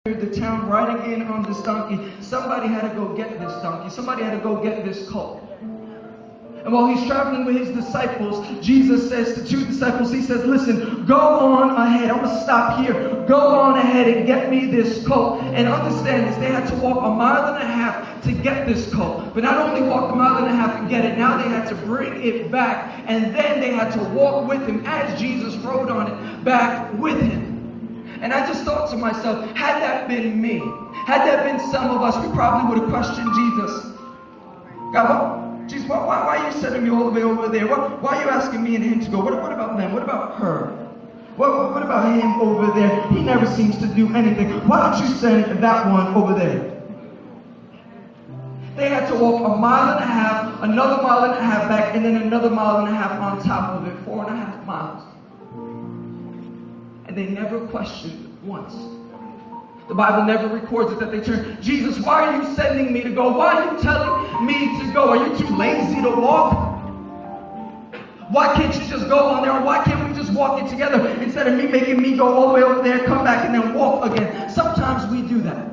the town riding in on this donkey. Somebody had to go get this donkey. Somebody had to go get this colt. And while he's traveling with his disciples, Jesus says to two disciples, he says, listen, go on ahead. I'm going to stop here. Go on ahead and get me this colt. And understand this, they had to walk 1.5 miles to get this colt. But not only walk 1.5 miles and get it, now they had to bring it back. And then they had to walk with him as Jesus rode on it back with him. And I just thought to myself, had that been me, had that been some of us, we probably would have questioned Jesus. God, Jesus, why are you sending me all the way over there? Why are you asking me and him to go? What about them? What about her? What about him over there? He never seems to do anything. Why don't you send that one over there? They had to walk 1.5 miles, another 1.5 miles back, and then another 1.5 miles on top of it, 4.5 miles. And they never questioned it once. The Bible never records it that they turned, Jesus, why are you sending me to go? Why are you telling me to go? Are you too lazy to walk? Why can't you just go on there? Or why can't we just walk it together instead of me making me go all the way over there, come back, and then walk again? Sometimes we do that.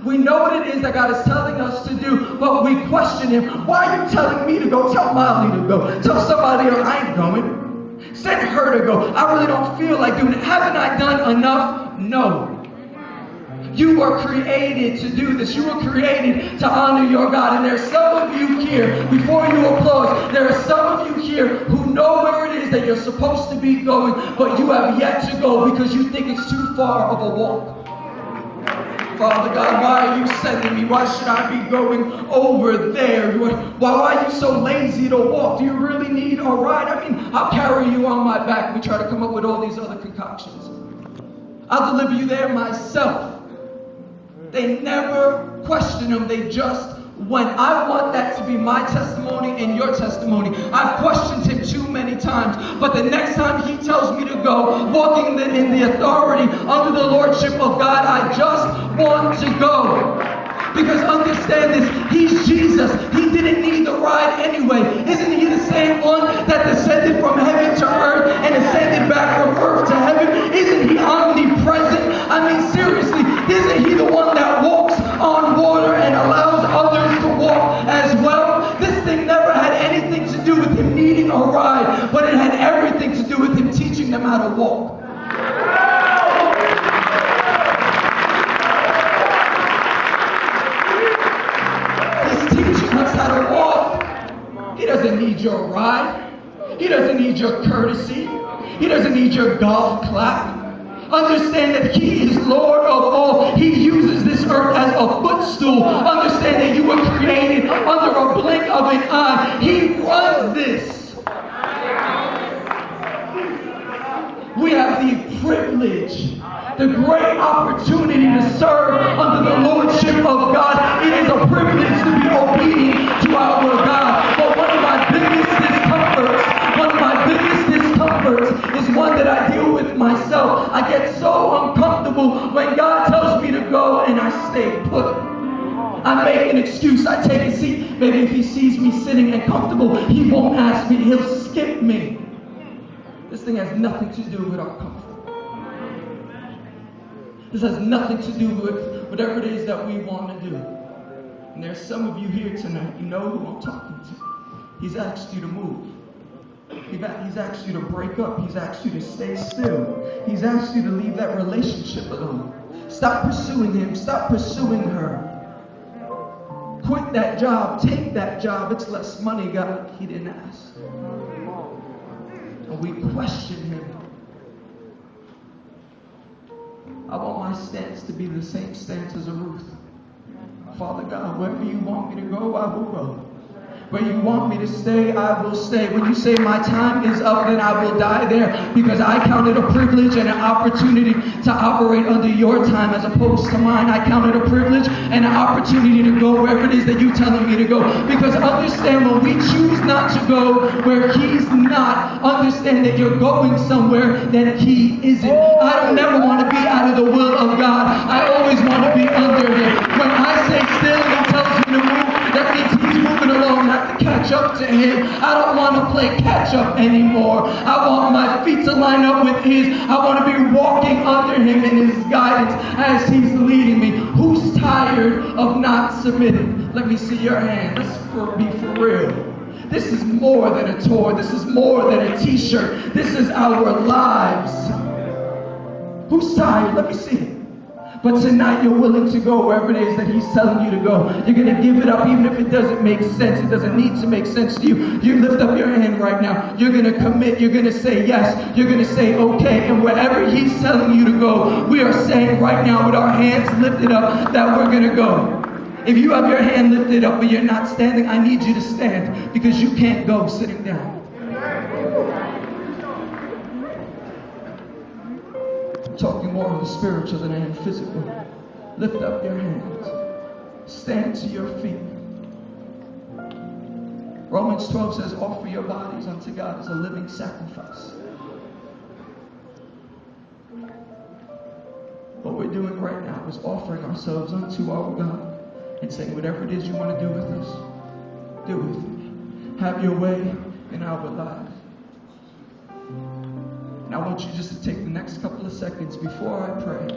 We know what it is that God is telling us to do, but we question him. Why are you telling me to go? Tell Molly to go. Tell somebody else I ain't going. Send her to go. I really don't feel like doing it. Haven't I done enough? No. You were created to do this. You were created to honor your God. And there's some of you here, before you applause, there are some of you here who know where it is that you're supposed to be going, but you have yet to go because you think it's too far of a walk. Father God, why are you sending me? Why should I be going over there? Why are you so lazy to walk? Do you really need a ride? I mean, I'll carry you on my back. We try to come up with all these other concoctions. I'll deliver you there myself. They never question him. They just went. I want that to be my testimony and your testimony. I've questioned him too many times, but the next time he tells me to go, walking in the authority under the lordship of God, I just want to go. Because understand this, he's Jesus. He didn't need the ride anyway. Isn't he the same one that descended from heaven to earth and ascended back from earth to heaven? Isn't he omnipresent? I mean, seriously, isn't he the one that walks on water and allows others to walk as well? This thing never had anything to do with him needing a ride, but it had everything to do with him teaching them how to walk. How to walk. He doesn't need your ride. He doesn't need your courtesy. He doesn't need your golf clap. Understand that he is Lord of all. He uses this earth as a footstool. Understand that you were created under a blink of an eye. He runs this. We have the privilege, the great opportunity to serve under the lordship of God. It is a privilege to be obedient to our God. But one of my biggest discomforts is one that I deal with myself. I get so uncomfortable when God tells me to go and I stay put. I make an excuse. I take a seat. Maybe if he sees me sitting and comfortable, he won't ask me. He'll skip me. This thing has nothing to do with our comfort. This has nothing to do with whatever it is that we want to do. And there's some of you here tonight, you know who I'm talking to. He's asked you to move. He's asked you to break up. He's asked you to stay still. He's asked you to leave that relationship alone. Stop pursuing him. Stop pursuing her. Quit that job. Take that job. It's less money, God. He didn't ask. And we question him. I want my stance to be the same stance as a Ruth. Father God, wherever you want me to go, I will go. Where you want me to stay, I will stay. When you say my time is up, then I will die there. Because I count it a privilege and an opportunity to operate under your time as opposed to mine. I count it a privilege and an opportunity to go wherever it is that you're telling me to go. Because understand, when we choose not to go where he's not, understand that you're going somewhere that he isn't. I don't never want to be out of the will of God. I always want to be under him. When I say still and he tells me to move, that means he's moving along. I have to catch up to him. I don't want to play catch up anymore. I want my feet to line up with his. I want to be walking under him in his guidance as he's committed? Let me see your hand. Let's be for real. This is more than a tour. This is more than a t-shirt. This is our lives. Who's tired? Let me see it. But tonight you're willing to go wherever it is that he's telling you to go. You're going to give it up even if it doesn't make sense. It doesn't need to make sense to you. You lift up your hand right now. You're going to commit. You're going to say yes. You're going to say okay. And wherever he's telling you to go, we are saying right now with our hands lifted up that we're going to go. If you have your hand lifted up but you're not standing, I need you to stand because you can't go sitting down. I'm talking more of the spiritual than I am physical. Lift up your hands. Stand to your feet. Romans 12 says, offer your bodies unto God as a living sacrifice. What we're doing right now is offering ourselves unto our God and saying, whatever it is you want to do with us, do with it. Have your way in our lives. And I want you just to take the next couple of seconds before I pray.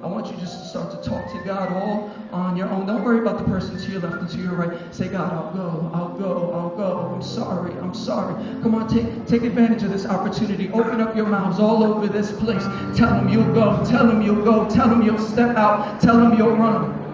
I want you just to start to talk to God all on your own. Don't worry about the person to your left and to your right. Say, God, I'll go, I'll go, I'll go. I'm sorry, I'm sorry. Come on, take advantage of this opportunity. Open up your mouths all over this place. Tell him you'll go. Tell him you'll go. Tell him you'll step out. Tell him you'll run.